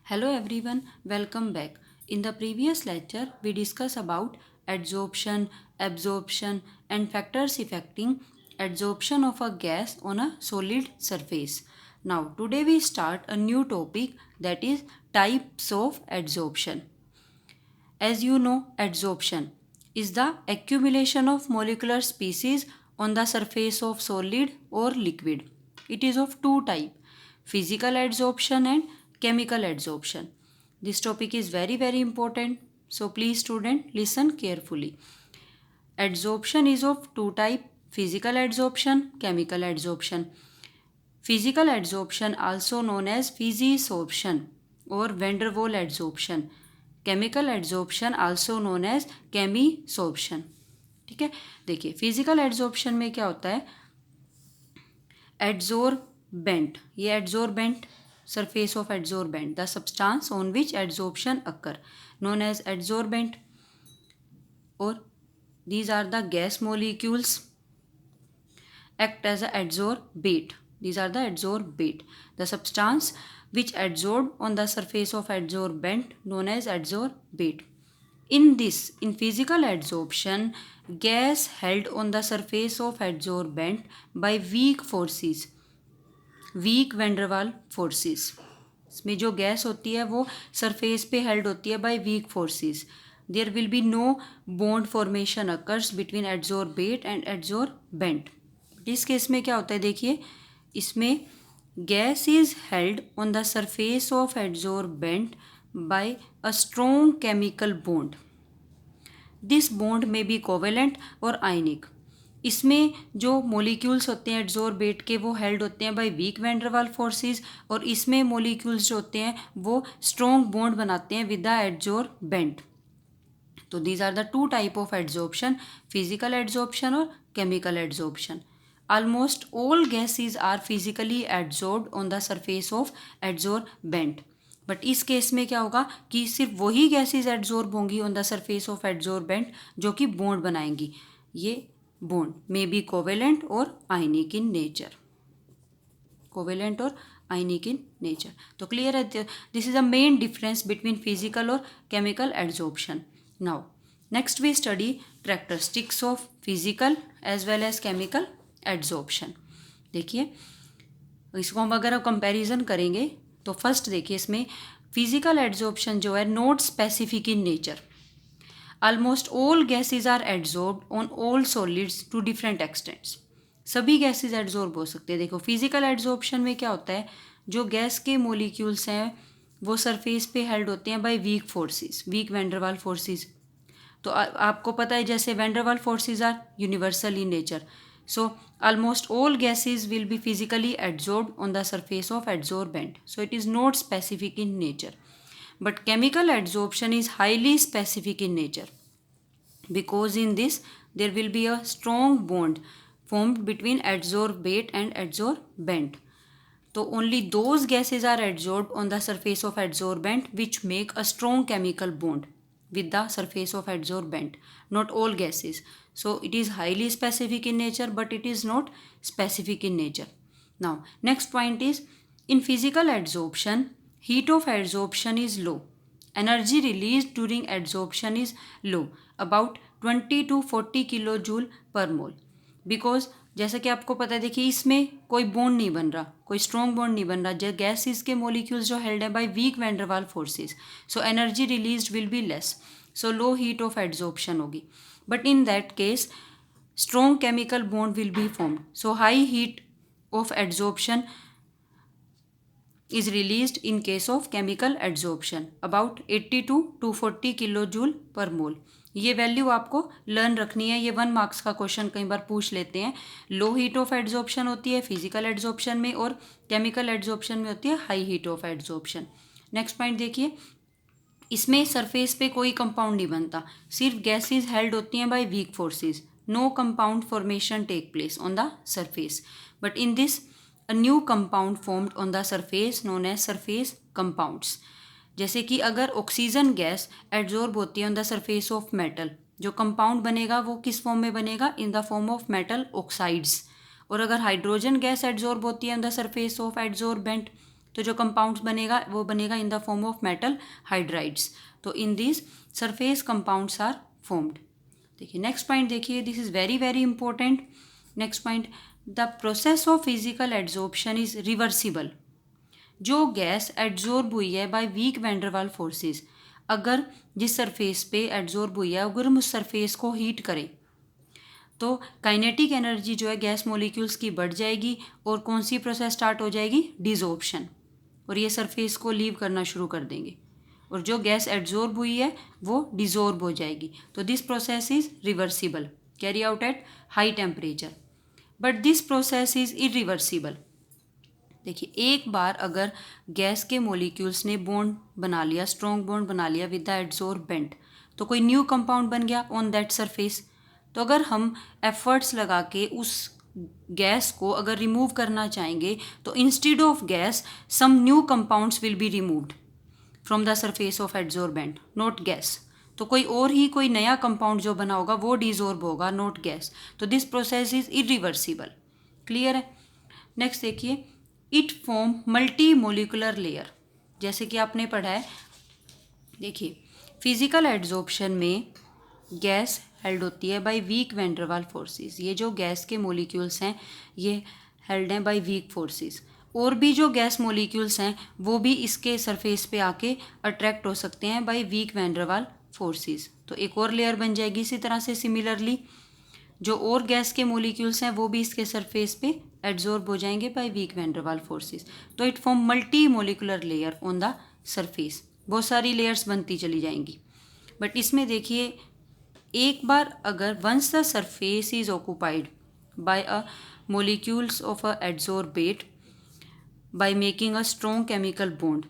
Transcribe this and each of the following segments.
Hello everyone, welcome back. In the previous lecture, we discussed about adsorption, absorption and factors affecting adsorption of a gas on a solid surface. Now, today we start a new topic, that is types of adsorption. As you know, adsorption is the accumulation of molecular species on the surface of solid or liquid. It is of two types, physical adsorption and chemical adsorption. This topic is very important, so please student listen carefully. Adsorption is of two types, physical adsorption, chemical adsorption. Physical adsorption, also known as physisorption or van der Waals adsorption. Chemical adsorption also known as chemisorption. ठीक है, देखिए physical adsorption में क्या होता है, adsorbent, ये adsorbent surface of adsorbent, the substance on which adsorption occur known as adsorbent, और these are the gas molecules act as a adsorbate. These are the adsorbate, the substance which adsorb on the surface of adsorbent known as adsorbate. In physical adsorption, gas held on the surface of adsorbent by weak forces, weak van der Waals forces. इसमें जो gas होती है वो surface पे held होती है by weak forces. There will be no bond formation occurs between adsorbate and adsorbent. इस case में क्या होता है, देखिए इसमें gas is held on the surface of adsorbent by a strong chemical bond. This bond में बी कोवेलेंट और ionic. इसमें जो मोलिक्यूल्स होते हैं एड्जॉर्बेट के वो हेल्ड होते हैं by weak van der Waals forces, और इसमें मोलिक्यूल्स जो होते हैं वो स्ट्रॉन्ग बॉन्ड बनाते हैं विद द एड्जॉर्बेंट. तो these are the two type of adsorption, physical adsorption और chemical adsorption. Almost all gases are physically adsorbed on the surface of adsorbent. But इस केस में क्या होगा कि सिर्फ वही गैसेज एड्जॉर्ब होंगी on the surface of adsorbent जो कि बॉन्ड बनाएंगी. ये बॉन्ड मे बी कोवेलेंट और आयनिक इन नेचर, कोवेलेंट और आयनिक इन नेचर. तो क्लियर है, this is a main difference between physical और chemical adsorption. Now next we study characteristics of physical as well as chemical adsorption. देखिए इसको हम अगर comparison करेंगे तो फर्स्ट देखिए इसमें फिजिकल एड्जॉर्प्शन जो है not specific in nature. Almost all gases are adsorbed on all solids to different extents. सभी गैसेज एड्जॉर्ब हो सकते हैं. देखो फिजिकल एड्जॉर्प्शन में क्या होता है, जो गैस के मोलिक्यूल्स हैं वो सरफेस पे हेल्ड होते हैं by weak forces, weak van der Waals forces. तो आपको पता है जैसे van der Waals forces are universal in nature, so almost all gases will be physically adsorbed on the surface of adsorbent, so it is not specific in nature. But chemical adsorption is highly specific in nature, because in this there will be a strong bond formed between adsorbate and adsorbent. So only those gases are adsorbed on the surface of adsorbent which make a strong chemical bond with the surface of adsorbent, not all gases. So it is highly specific in nature, but it is not specific in nature. Now next point is, in physical adsorption, heat of adsorption is low, energy released during adsorption is low, about 20 to 40 kilojoule per mole. Because जैसा कि आपको पता है, देखिए इसमें कोई bond नहीं बन रहा, कोई स्ट्रॉन्ग बॉन्ड नहीं बन रहा. जो गैसेस के मोलिक्यूल्स जो हेल्ड है by weak van der Waals forces, so energy released will be less, so low heat of adsorption होगी. But in that case strong chemical bond will be formed, so high heat of adsorption is released in case of chemical adsorption, about 80 to 240 kilojoule पर मोल. ये value आपको learn रखनी है, ये 1 marks का question कई बार पूछ लेते हैं. लो हीट ऑफ एड्जॉर्प्शन होती है फिजिकल एड्जॉर्प्शन में, और केमिकल एड्जॉर्प्शन में होती है high heat of adsorption. Next point देखिए, इसमें सरफेस पे कोई कंपाउंड नहीं बनता, सिर्फ गैसेज हेल्ड होती हैं by weak forces. No compound formation take place on the surface, but in this a new compound formed on the surface known as surface compounds. जैसे कि अगर ऑक्सीजन गैस एड्जॉर्ब होती है on the surface of metal, जो compound बनेगा वो किस form में बनेगा, in the form of metal oxides. और अगर हाइड्रोजन गैस एड्जॉर्ब होती है on the surface of adsorbent, तो जो कंपाउंड्स बनेगा वो बनेगा in the form of metal hydrides. तो in this surface compounds are formed. देखिए नेक्स्ट पॉइंट, देखिए this is very very important. Next point, the process of physical adsorption is reversible. जो gas adsorb हुई है by week वैंडरवाल forces, अगर जिस surface पे adsorb हुई है अगर हम उस सरफेस को हीट करें तो काइनेटिक एनर्जी जो है गैस मॉलिक्यूल्स की बढ़ जाएगी और कौन सी प्रोसेस स्टार्ट हो जाएगी, डिसॉर्प्शन, और ये सरफेस को लीव करना शुरू कर देंगे और जो गैस एड्जॉर्ब हुई है वो डिसॉर्ब हो जाएगी। तो this process is reversible, carry out at high temperature, but this process is irreversible. देखिए एक बार अगर गैस के मॉलिक्यूल्स ने बॉन्ड बना लिया, स्ट्रॉन्ग बॉन्ड बना लिया विद द एड्जॉर्बेंट, तो कोई न्यू कंपाउंड बन गया ऑन दैट सरफेस। तो अगर हम एफर्ट्स लगा के उस गैस को अगर रिमूव करना चाहेंगे तो instead of gas some new compounds will be removed from the surface of adsorbent, not gas. तो कोई नया कंपाउंड जो बना होगा वो डिसॉर्ब होगा, नॉट गैस। तो this process is irreversible. Clear है? नेक्स्ट देखिए, it form multi molecular layer. जैसे कि आपने पढ़ा है, देखिए फिजिकल एड्जॉर्प्शन में गैस हेल्ड होती है बाय वीक वैंडरवाल फोर्सेस। ये जो गैस के मॉलिक्यूल्स हैं ये हेल्ड हैं बाय वीक फोर्सेस। और भी जो गैस मॉलिक्यूल्स हैं वो भी इसके सरफेस पे आके अट्रैक्ट हो सकते हैं बाय वीक वैंडरवाल फोर्सेस। तो एक और लेयर बन जाएगी इसी तरह से। सिमिलरली जो और गैस के मॉलिक्यूल्स हैं वो भी इसके सरफेस पे एड्जॉर्ब हो जाएंगे बाय वीक वैंडरवाल फोर्सेस। तो it form multi molecular layer on the surface. बहुत सारी लेयर्स बनती चली जाएंगी, बट इसमें देखिए एक बार अगर once the surface is occupied by a molecules of a adsorbate by making a strong chemical bond,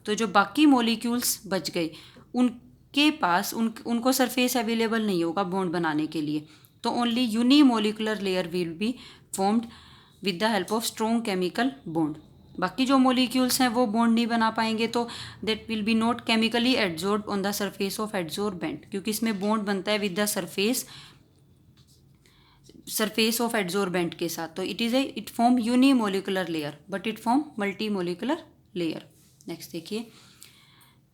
तो जो बाकी मॉलिक्यूल्स बच गए उनके पास उनको सरफेस अवेलेबल नहीं होगा बॉन्ड बनाने के लिए। तो only unimolecular layer will be formed with the help of strong chemical bond. बाकी जो मॉलिक्यूल्स हैं वो बॉन्ड नहीं बना पाएंगे, तो that will be not chemically adsorb on the surface of adsorbent, क्योंकि इसमें बॉन्ड बनता है with the surface of adsorbent के साथ। तो it form unimolecular layer but it form multi molecular layer. Next देखिए,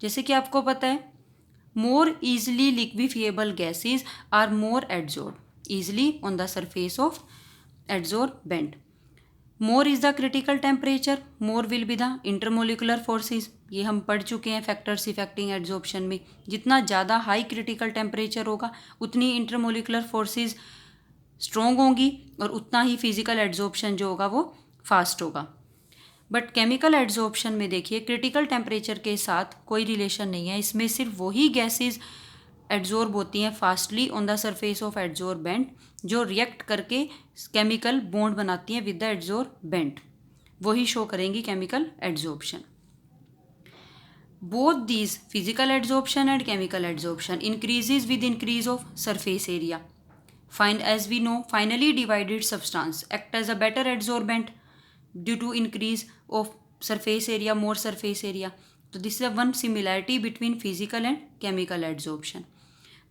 जैसे कि आपको पता है more easily liquefiable gases are more adsorb easily on the surface of adsorbent. More is the critical temperature, more will be the intermolecular forces. ये हम पढ़ चुके हैं फैक्टर्स इफेक्टिंग एड्जॉर्प्शन में। जितना ज़्यादा हाई क्रिटिकल टेम्परेचर होगा उतनी इंटरमोलिकुलर फोर्सेज स्ट्रॉन्ग होंगी और उतना ही फिजिकल एड्जॉर्प्शन जो होगा वो फास्ट होगा। बट केमिकल एड्जॉर्प्शन में देखिए क्रिटिकल टेम्परेचर के साथ कोई रिलेशन नहीं है। इसमें सिर्फ वही गैसेज एड्जॉर्ब होती हैं fastly on the surface of adsorbent जो रिएक्ट करके केमिकल बॉन्ड बनाती हैं विद द एड्जॉर्बेंट, वही शो करेंगी chemical adsorption. Both these physical adsorption and chemical adsorption increases with increase of surface area. As we know, finally divided substance act as a better adsorbent due to increase of surface area, more surface area. So this is a one similarity between physical and chemical adsorption.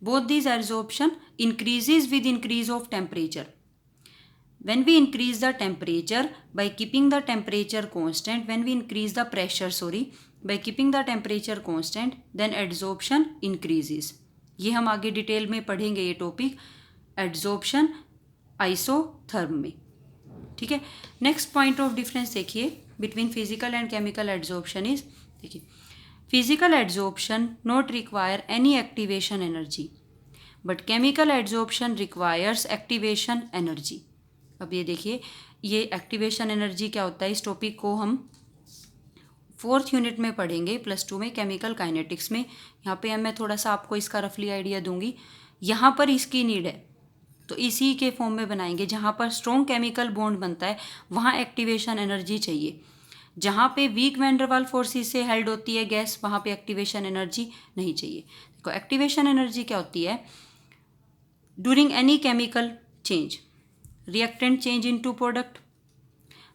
Both these adsorption increases with increase of temperature. When we increase the temperature by keeping the temperature constant, when we increase the pressure by keeping the temperature constant, then adsorption increases. ये हम आगे detail में पढ़ेंगे ये topic adsorption isotherm में। ठीक है, next point of difference देखिए between physical and chemical adsorption is, देखिए physical adsorption not require any activation energy but chemical adsorption requires activation energy. अब ये देखिए ये एक्टिवेशन एनर्जी क्या होता है, इस टॉपिक को हम 4th यूनिट में पढ़ेंगे +2 में केमिकल काइनेटिक्स में। यहाँ पे मैं थोड़ा सा आपको इसका रफली आइडिया दूंगी। यहाँ पर इसकी नीड है तो इसी के फॉर्म में बनाएंगे। जहाँ पर स्ट्रॉन्ग केमिकल बॉन्ड बनता है वहाँ एक्टिवेशन एनर्जी चाहिए। जहाँ पे वीक वैंडरवाल फोर्सेस से हेल्ड होती है गैस वहाँ पे एक्टिवेशन एनर्जी नहीं चाहिए। देखो एक्टिवेशन एनर्जी क्या होती है, during any chemical change reactant change into product,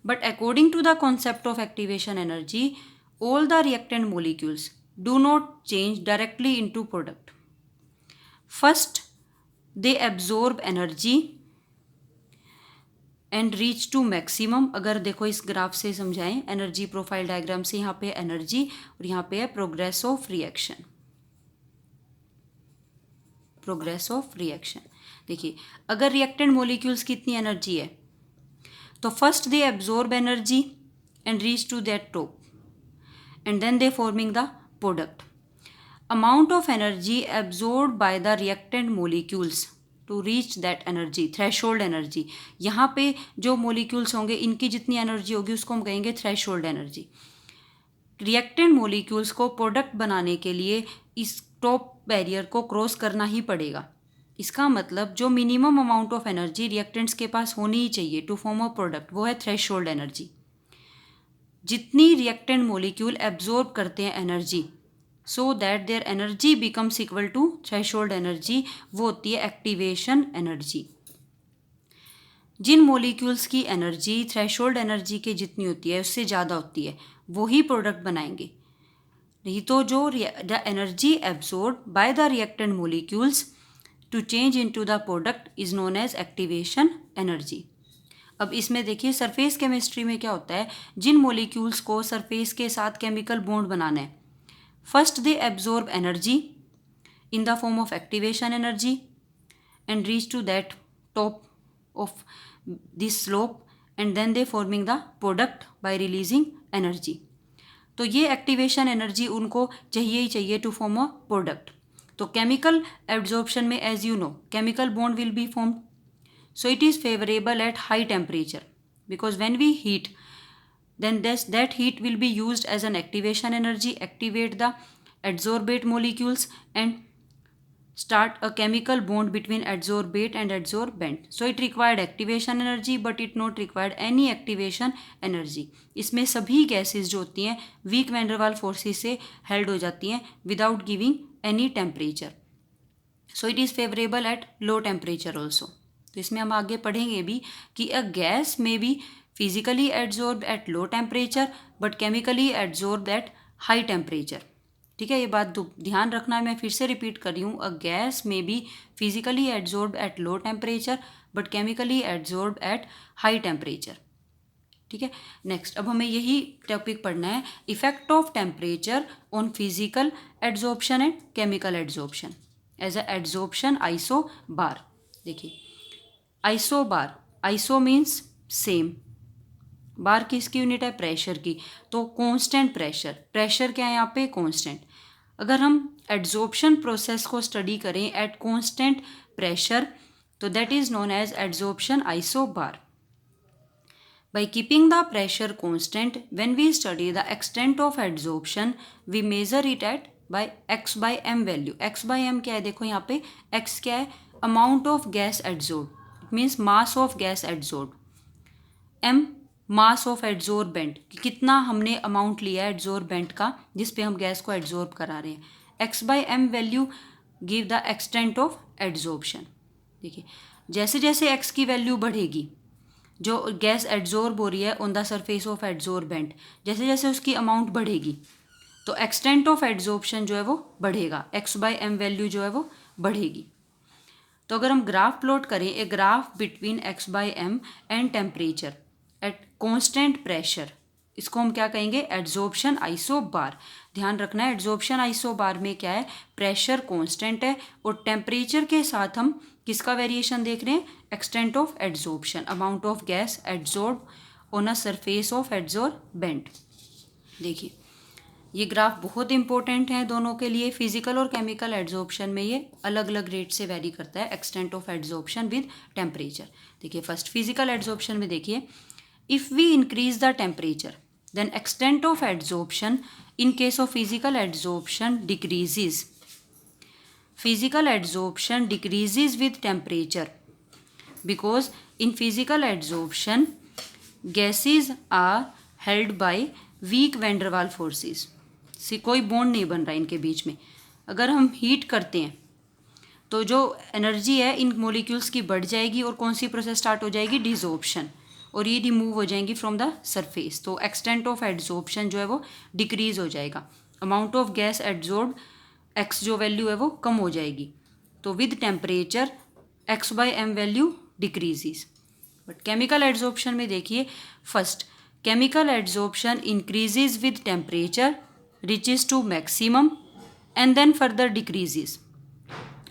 but according to the concept of activation energy all the reactant molecules do not change directly into product. First they absorb energy and reach to maximum. अगर देखो इस graph से समझाएं, energy profile diagram से, यहाँ पे energy और यहाँ पे है progress of reaction. Progress of reaction देखिए, अगर रिएक्टेंट मॉलिक्यूल्स की इतनी एनर्जी है तो first they absorb energy and reach to that top and then they forming the product. Amount of energy absorbed by the reactant molecules to reach that energy, threshold energy. यहाँ पे जो molecules होंगे इनकी जितनी energy होगी उसको हम कहेंगे थ्रेशोल्ड एनर्जी। रिएक्टेंट मोलिक्यूल्स को प्रोडक्ट बनाने के लिए इस टॉप बैरियर को क्रॉस करना ही पड़ेगा। इसका मतलब जो minimum amount of energy reactants के पास होनी ही चाहिए टू फॉर्म अ प्रोडक्ट, वो है थ्रेशोल्ड एनर्जी। जितनी रिएक्टेंट मोलिक्यूल एब्जॉर्ब करते हैं energy so that their energy becomes equal to threshold energy, वो होती है एक्टिवेशन एनर्जी। जिन मोलिक्यूल्स की एनर्जी थ्रेशोल्ड एनर्जी के जितनी होती है उससे ज़्यादा होती है वो ही प्रोडक्ट बनाएंगे। नहीं तो जो the energy absorb by the reactant molecules to change into the product is known as activation energy. अब इसमें देखिए सरफेस केमिस्ट्री में क्या होता है, जिन मॉलिक्यूल्स को सरफेस के साथ केमिकल बॉन्ड बनाना है, first they absorb energy in the form of activation energy and reach to that top of this slope and then they forming the product by releasing energy. तो ये activation energy उनको चाहिए ही चाहिए to form a product. तो chemical absorption में as you know chemical bond will be formed, so it is favorable at high temperature because when we heat then that heat will be used as an activation energy, activate the adsorbate molecules and start a chemical bond between adsorbate and adsorbent. So it required activation energy but it not required any activation energy. इसमें सभी gases जो होती हैं week van डर वाल forces से held हो जाती हैं without giving any temperature. So it is favourable eight low temperature also. तो इसमें हम आगे पढ़ेंगे भी कि अ gas may be physically adsorb at low temperature but chemically adsorb at high temperature. ठीक है, ये बात ध्यान रखना है, मैं फिर से रिपीट कर रही हूँ, a gas may be physically adsorb at low temperature but chemically adsorb at high temperature. ठीक है, नेक्स्ट अब हमें यही टॉपिक पढ़ना है, effect of temperature on physical adsorption and chemical adsorption as a adsorption isobar. देखिए isobar, iso means same, bar किसकी unit है, प्रेशर की, तो कांस्टेंट प्रेशर, प्रेशर क्या है यहाँ पे, कांस्टेंट। अगर हम एड्जॉर्प्शन प्रोसेस को स्टडी करें एट कांस्टेंट प्रेशर तो that is known as adsorption isobar. By keeping the pressure constant, when we study the extent of adsorption, we measure it at by x by m value. x by m क्या है, देखो यहाँ पे x क्या है, amount of gas adsorbed, it means mass of gas adsorbed, m mass of adsorbent, कितना हमने amount लिया है एड्जॉर्बेंट का जिस पे हम गैस को एड्जॉर्ब करा रहे हैं। x by m value give the extent of adsorption. देखिए जैसे जैसे x की वैल्यू बढ़ेगी, जो गैस एड्जॉर्ब हो रही है on the surface of adsorbent, जैसे जैसे उसकी अमाउंट बढ़ेगी तो एक्सटेंट ऑफ एड्जॉर्प्शन जो है वो बढ़ेगा, x by m वैल्यू जो है वो बढ़ेगी। तो अगर हम ग्राफ प्लॉट करें, a graph between x by m and temperature at constant pressure, इसको हम क्या कहेंगे, एड्जॉर्प्शन आइसो बार। ध्यान रखना है एड्जॉर्प्शन आइसो बार में क्या है, प्रेशर कांस्टेंट है और टेम्परेचर के साथ हम किसका वेरिएशन देख रहे हैं, extent of adsorption, amount of gas adsorb on a surface of adsorbent. देखिए ये ग्राफ बहुत इंपॉर्टेंट है दोनों के लिए, फिजिकल और केमिकल एड्जॉर्प्शन में ये अलग अलग रेट से वेरी करता है extent of adsorption with temperature. देखिए फर्स्ट फिजिकल एड्जॉर्प्शन में देखिए, if we increase the temperature then extent of adsorption in case of physical adsorption decreases. Physical adsorption decreases with temperature because in physical adsorption gases are held by weak van der Waals forces. से कोई bond नहीं बन रहा इनके बीच में। अगर हम heat करते हैं तो जो एनर्जी है इन मोलिक्यूल्स की बढ़ जाएगी और कौन सी प्रोसेस स्टार्ट हो जाएगी, डिसॉर्प्शन, और ये रिमूव हो जाएंगी फ्रॉम द सरफेस। तो एक्सटेंट ऑफ एड्जॉर्प्शन जो है वो डिक्रीज हो जाएगा, amount of gas adsorb X जो वैल्यू है वो कम हो जाएगी। तो with temperature x by m value decreases. But chemical adsorption में देखिए, first chemical adsorption increases with temperature, reaches to maximum and then further decreases.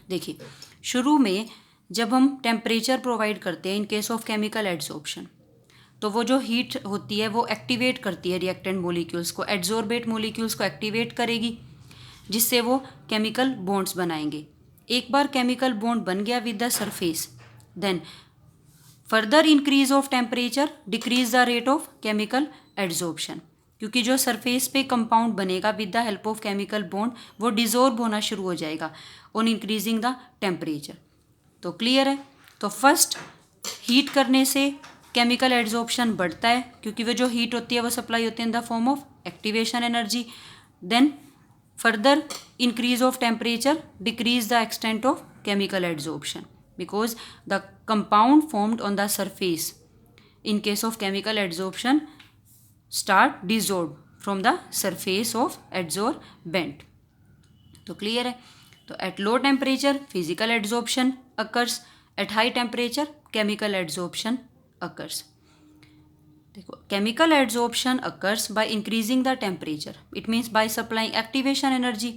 देखिए शुरू में जब हम टेम्परेचर प्रोवाइड करते हैं in case of chemical adsorption, तो वो जो हीट होती है वो एक्टिवेट करती है रिएक्टेंट मोलिक्यूल्स को, एड्जॉर्बेट मोलिक्यूल्स को एक्टिवेट करेगी, जिससे वो केमिकल बॉन्ड्स बनाएंगे। एक बार केमिकल बॉन्ड बन गया with the surface, then further increase of temperature decrease the rate of chemical adsorption, क्योंकि जो सरफेस पे कंपाउंड बनेगा with the help of chemical bond वो डिजॉर्ब होना शुरू हो जाएगा ऑन इंक्रीजिंग द टेम्परेचर। तो क्लियर है। तो फर्स्ट हीट करने से केमिकल एड्जॉर्प्शन बढ़ता है, क्योंकि वो जो हीट होती है वो सप्लाई होती है in the form of activation energy. Then further increase of temperature decrease the extent of chemical adsorption because the compound formed on the surface in case of chemical adsorption start dissolved from the surface of adsorbent. तो clear है। तो at low temperature physical adsorption occurs, at high temperature chemical adsorption occurs. देखो chemical adsorption occurs by increasing the temperature, it means by supplying activation energy.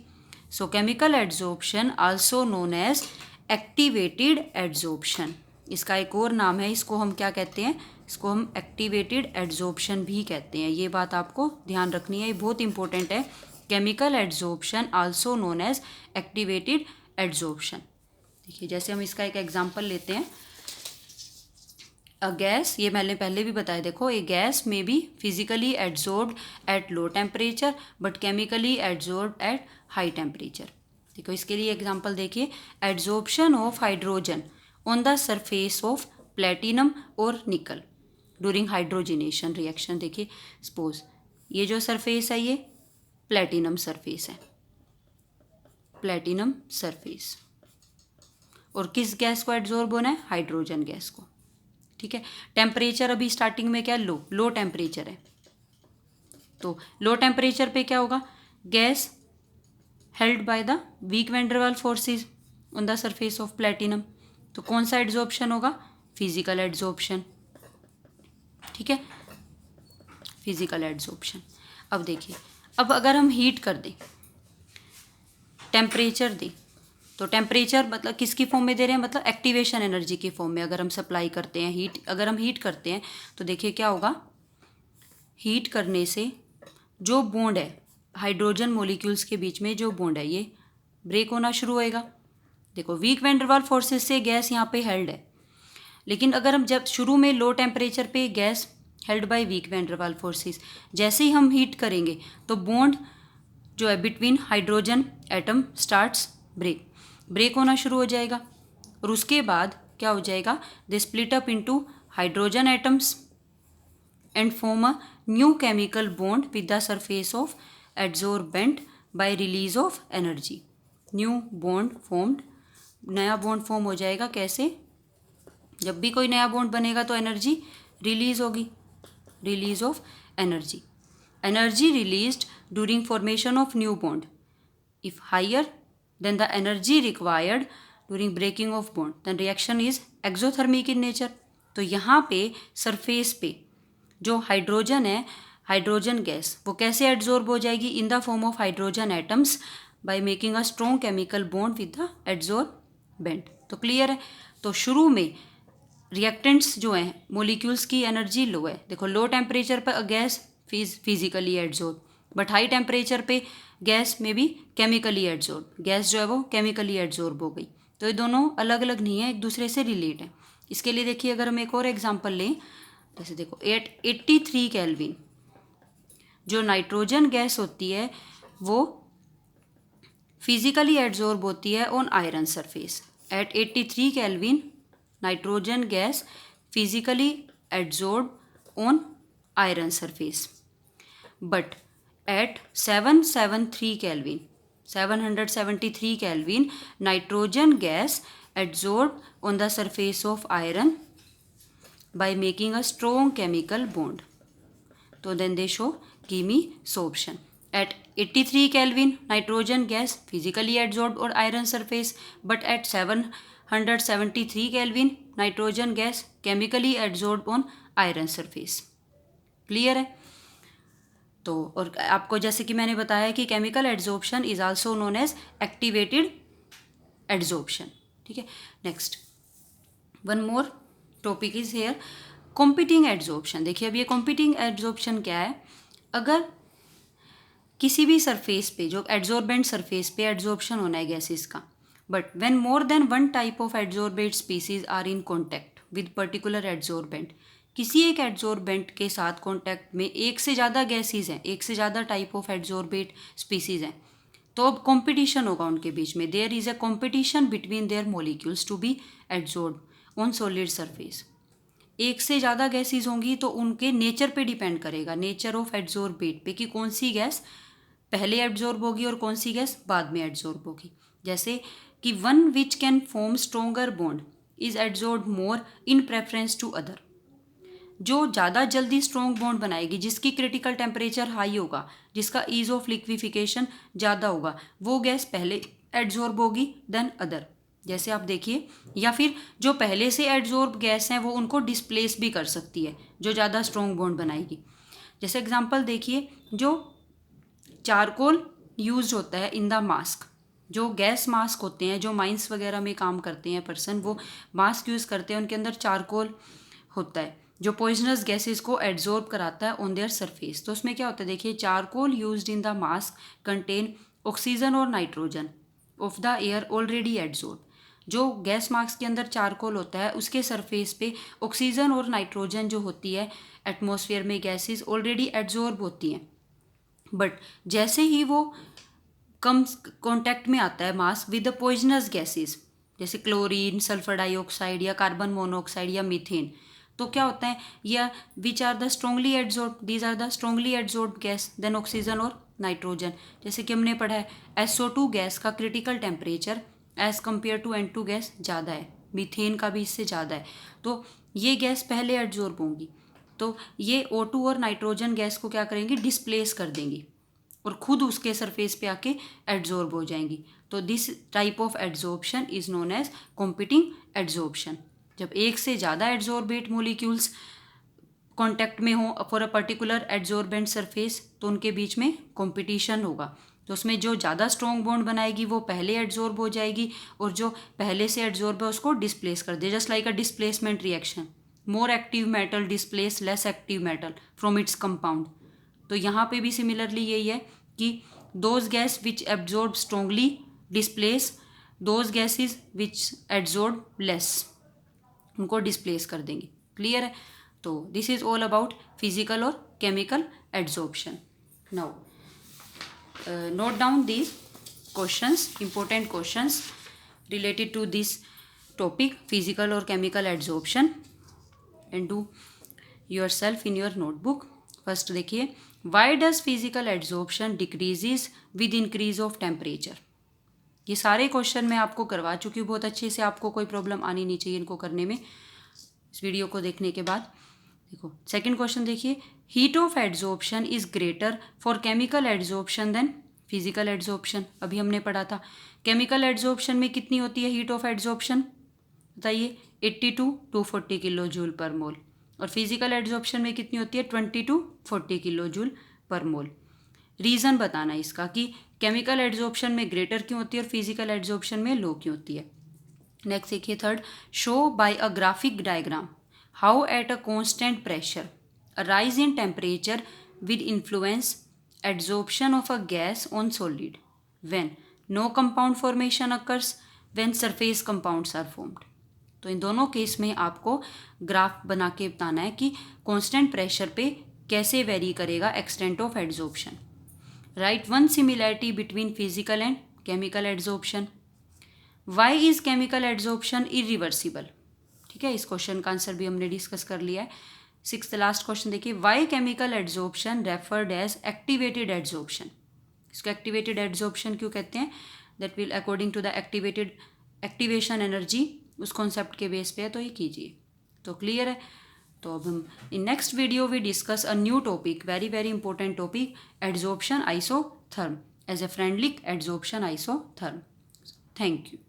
So chemical adsorption also known as activated adsorption. इसका एक और नाम है, इसको हम क्या कहते हैं, इसको हम एक्टिवेटेड एड्जॉर्प्शन भी कहते हैं। ये बात आपको ध्यान रखनी है, ये बहुत इंपॉर्टेंट है। Chemical adsorption also known as activated adsorption. देखिए जैसे हम इसका एक एग्जांपल लेते हैं, अ गैस, ये मैंने पहले भी बताया, देखो ए gas may be physically adsorbed eight low temperature but chemically adsorbed eight high temperature. देखो इसके लिए एग्जांपल देखिए, adsorption of hydrogen on the surface of platinum और निकल ड्यूरिंग हाइड्रोजिनेशन रिएक्शन। देखिए सपोज ये जो सरफेस है ये प्लेटिनम सरफेस है, प्लेटिनम सरफेस, और किस गैस को एड्जॉर्ब होना है, हाइड्रोजन गैस को। ठीक है, टेम्परेचर अभी स्टार्टिंग में क्या, लो टेम्परेचर है। तो लो टेम्परेचर पे क्या होगा, gas held by the weak van der Waals forces on the surface of platinum. तो कौन सा एड्जॉर्प्शन होगा, फिजिकल एड्जॉर्प्शन। ठीक है, फिजिकल एड्जॉर्प्शन। अब देखिए, अब अगर हम हीट कर दें, टेम्परेचर दें, तो टेम्परेचर मतलब किसकी फॉर्म में दे रहे हैं, मतलब एक्टिवेशन एनर्जी की फॉर्म में अगर हम सप्लाई करते हैं हीट, अगर हम हीट करते हैं तो देखिए क्या होगा, हीट करने से जो बॉन्ड है हाइड्रोजन मॉलिक्यूल्स के बीच में, जो बॉन्ड है ये ब्रेक होना शुरू होएगा। देखो weak van der Waals forces से गैस यहाँ पे हेल्ड है, लेकिन अगर हम जब शुरू में लो टेम्परेचर पे gas held by weak van der Waals forces, जैसे ही हम हीट करेंगे तो बॉन्ड जो है between hydrogen atom starts break होना शुरू हो जाएगा, और उसके बाद क्या हो जाएगा, they split up into hydrogen atoms and form a new chemical bond with the surface of adsorbent by release of energy. New bond formed, नया बॉन्ड फॉर्म हो जाएगा। कैसे, जब भी कोई नया बॉन्ड बनेगा तो एनर्जी रिलीज होगी, release of energy. Energy released during formation of new bond if higher then the energy required during breaking of bond, then reaction is exothermic in nature। तो यहाँ पे सरफेस पे जो हाइड्रोजन है, hydrogen gas, वो कैसे adsorb हो जाएगी, इन the form of hydrogen atoms bye making a strong chemical bond with the adsorbent. तो क्लियर है। तो शुरू में रिएक्टेंट्स जो हैं मोलिक्यूल्स की एनर्जी लो है। देखो लो टेम्परेचर पर gas physically adsorb, but high temperature पे गैस में भी केमिकली एड्जॉर्ब, गैस जो है वो केमिकली एड्जॉर्ब हो गई। तो ये दोनों अलग अलग नहीं है, एक दूसरे से रिलेट है। इसके लिए देखिए अगर हम एक और एग्जांपल लें, जैसे देखो 83 केल्विन जो नाइट्रोजन गैस होती है वो फिजिकली एड्जॉर्ब होती है on iron surface. At 83 kelvin nitrogen gas physically adsorb on iron surface, but at 773 Kelvin, nitrogen gas adsorbed on the surface of iron by making a strong chemical bond. So then they show chemisorption. At 83 Kelvin, nitrogen gas physically adsorbed on iron surface, but at 173 kelvin nitrogen gas chemically adsorb on iron surface. Clear है? तो और आपको जैसे कि मैंने बताया कि chemical adsorption is also known as activated adsorption. ठीक है, next one more topic is here competing adsorption. देखिए अब ये कॉम्पिटिंग एड्जॉर्प्शन क्या है, अगर किसी भी सरफेस पे जो एड्जॉर्बेंट सरफेस पे एड्जॉर्प्शन होना है गैसेस का, but when more than one type of adsorbent species are in contact with particular adsorbent, किसी एक एड्जॉर्बेंट के साथ कॉन्टैक्ट में एक से ज़्यादा गैसेस हैं, एक से ज़्यादा टाइप ऑफ एड्जॉर्बेंट स्पीसीज हैं, तो अब कॉम्पिटिशन होगा उनके बीच में। There is a competition between their molecules to be adsorb on solid surface. एक से ज़्यादा गैसेस होंगी तो उनके नेचर पे डिपेंड करेगा, नेचर ऑफ एड्जॉर्बेट पे, कि कौन सी गैस पहले एड्जॉर्ब होगी और कौन सी गैस बाद में एड्जॉर्ब होगी। जैसे कि one which can form stronger bond is adsorb more in preference to other. जो ज़्यादा जल्दी स्ट्रॉन्ग बॉन्ड बनाएगी, जिसकी क्रिटिकल टेम्परेचर हाई होगा, जिसका ईज ऑफ लिक्विफिकेशन ज़्यादा होगा, वो गैस पहले एड्जॉर्ब होगी देन अदर। जैसे आप देखिए, या फिर जो पहले से एड्जॉर्ब गैस हैं वो उनको डिस्प्लेस भी कर सकती है जो ज़्यादा स्ट्रॉन्ग बॉन्ड बनाएगी। जैसे एग्जांपल देखिए, जो चारकोल यूज होता है इन द मास्क, जो गैस मास्क होते हैं, जो माइंस वगैरह में काम करते हैं पर्सन, वो मास्क यूज़ करते हैं, उनके अंदर चारकोल होता है जो पॉइजनस गैसेस को एड्जॉर्ब कराता है ऑन देयर सरफेस। तो उसमें क्या होता है, देखिए charcoal used in the mask contain oxygen और nitrogen of the air already adsorb. जो गैस मास्क के अंदर चारकोल होता है उसके सरफेस पे ऑक्सीजन और नाइट्रोजन जो होती है एटमॉस्फेयर में गैसेस ऑलरेडी एड्जॉर्ब होती हैं, बट जैसे ही वो कम कॉन्टैक्ट में आता है mask with the poisonous gases जैसे क्लोरीन, सल्फर डाइऑक्साइड या कार्बन मोनोऑक्साइड या मीथेन, तो क्या होता है, या which are the strongly adsorb, these are the strongly adsorb gas than oxygen और नाइट्रोजन। जैसे कि हमने पढ़ा है SO2 गैस का critical temperature as compare to N2 gas ज़्यादा है, मीथेन का भी इससे ज़्यादा है, तो ये गैस पहले एड्जॉर्ब होंगी, तो ये O2 और नाइट्रोजन गैस को क्या करेंगी, डिस्प्लेस कर देंगी और खुद उसके सरफेस पे आके एड्जॉर्ब हो जाएंगी। तो this type of adsorption is known as competing adsorption. जब एक से ज़्यादा एड्जॉर्बेट मोलिक्यूल्स कॉन्टैक्ट में हो for a particular adsorbent surface, तो उनके बीच में कॉम्पिटिशन होगा, तो उसमें जो ज़्यादा स्ट्रॉन्ग बॉन्ड बनाएगी वो पहले एड्जॉर्ब हो जाएगी और जो पहले से एड्जॉर्ब है उसको डिस्प्लेस कर दे, just like a displacement reaction. More active metal displace less active metal from its compound. तो यहाँ पे भी सिमिलरली यही है कि those gas which absorb strongly displace those gases which adsorb less, उनको डिस्प्लेस कर देंगे। क्लियर है? तो this is all about physical और chemical adsorption. Now note down these questions, important questions related to this topic physical और chemical adsorption and do yourself in your notebook. First देखिए, why does physical adsorption decreases with increase of temperature. ये सारे question मैं आपको करवा चुकी हूँ बहुत अच्छे से, आपको कोई प्रॉब्लम आनी नहीं चाहिए इनको करने में इस वीडियो को देखने के बाद। देखो सेकंड क्वेश्चन देखिए, heat of adsorption is greater for chemical adsorption than physical adsorption. अभी हमने पढ़ा था केमिकल एड्जॉर्प्शन में कितनी होती है हीट ऑफ एड्जॉर्प्शन, बताइए 80 to 240 किलो जूल पर मोल, और फिजिकल एड्जॉर्प्शन में कितनी होती है 20 to 40 किलो जूल पर मोल। रीज़न बताना इसका कि केमिकल एड्जॉर्प्शन में ग्रेटर क्यों होती है और फिजिकल एड्जॉर्प्शन में लो क्यों होती है। नेक्स्ट देखिए third, show by a graphic diagram how at a constant pressure a rise in temperature with influence adsorption of a gas on solid when no compound formation occurs when surface compounds are formed. तो इन दोनों case में आपको graph बना के बताना है कि कांस्टेंट प्रेशर पे कैसे वेरी करेगा extent of adsorption. Right one similarity between physical and chemical adsorption. Why is chemical adsorption irreversible. ठीक है, इस क्वेश्चन का आंसर भी हमने डिस्कस कर लिया है। सिक्स्थ लास्ट क्वेश्चन देखिए, why chemical adsorption referred as activated adsorption. इसको एक्टिवेटेड एड्जॉर्प्शन क्यों कहते हैं, that will according to the activation energy उस कॉन्सेप्ट के बेस पे है, तो ये कीजिए। तो क्लियर है। तो अब हम in next video we discuss a new topic, very very important topic, adsorption isotherm as a Freundlich adsorption isotherm. Thank you.